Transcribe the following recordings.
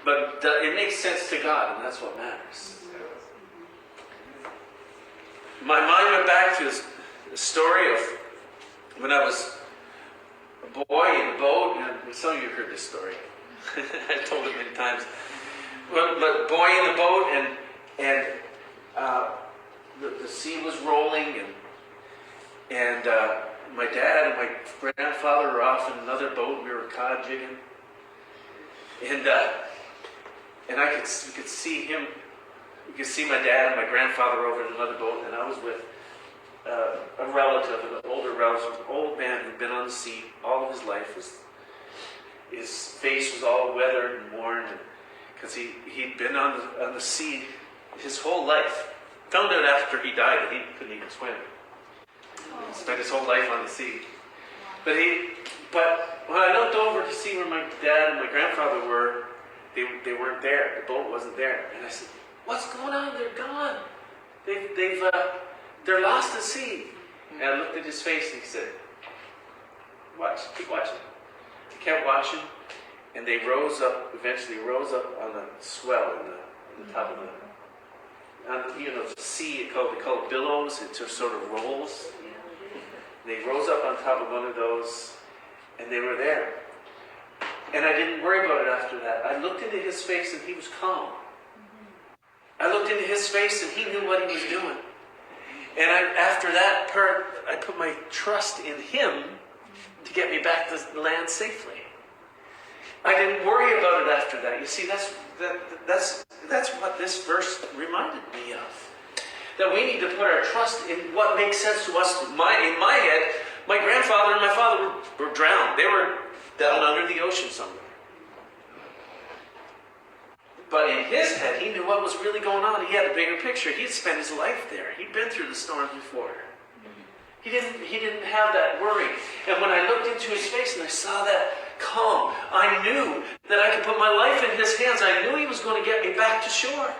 But it makes sense to God, and that's what matters. My mind went back to the story of when I was a boy in a boat, and some of you heard this story. I've told it many times. But boy in the boat, and the sea was rolling, and my dad and my grandfather were off in another boat. We were cod jigging, and we could see him. You could see my dad and my grandfather over in another boat, and I was with a relative, an older relative, an old man who'd been on the sea all of his life. His face was all weathered and worn, because he'd been on the sea his whole life. Found out after he died that he couldn't even swim. He spent his whole life on the sea. But when I looked over to see where my dad and my grandfather were, they weren't there. The boat wasn't there. And I said, "What's going on? They're gone. They're lost at sea." And I looked at his face and he said, "Watch, keep watching." I kept watching, and they eventually rose up on the swell in the top of the sea. They call it billows. It just sort of rolls. They rose up on top of one of those, and they were there. And I didn't worry about it after that. I looked into his face, and he was calm. I looked into his face, and he knew what he was doing. And after that part, I put my trust in him to get me back to land safely. I didn't worry about it after that. You see, that's what this verse reminded me of. That we need to put our trust in what makes sense to us. In my head, my grandfather and my father were drowned. They were down under the ocean somewhere. But in his head, he knew what was really going on. He had a bigger picture. He'd spent his life there. He'd been through the storms before. He didn't have that worry. And when I looked into his face and I saw that calm, I knew that I could put my life in his hands. I knew he was going to get me back to shore.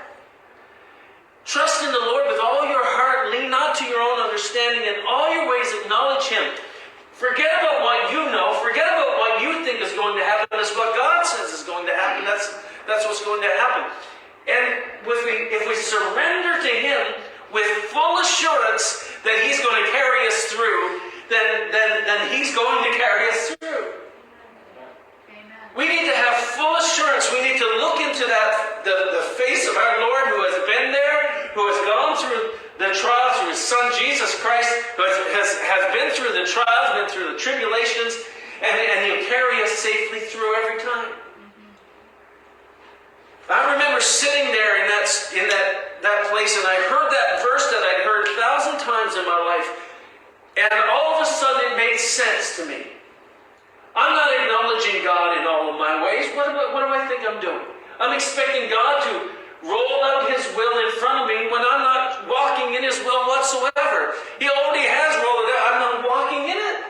Trust in the Lord with all your heart. Lean not to your own understanding. In all your ways acknowledge him. Forget about what you know. Forget about what you think is going to happen. It's what God says is going to happen. That's what's going to happen. And if we surrender to him with full assurance that he's going to carry us through, then he's going to carry us through. Amen. We need to have full assurance. We need to look into the face of our Lord, who has been there, who has gone through the trials, through his Son Jesus Christ, who has been through the trials, been through the tribulations, and he'll carry us safely through every time. I remember sitting there in that place, and I heard that verse that I'd heard 1,000 times in my life, and all of a sudden it made sense to me. I'm not acknowledging God in all of my ways. What do I think I'm doing? I'm expecting God to roll out his will in front of me when I'm not walking in his will whatsoever. He already has rolled it out. I'm not walking in it.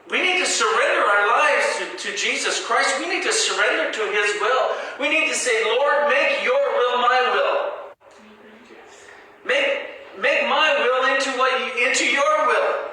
We need to surrender our lives to Jesus Christ. We need to surrender to his will. We need to say, "Lord, make your will my will. Make my will into your will."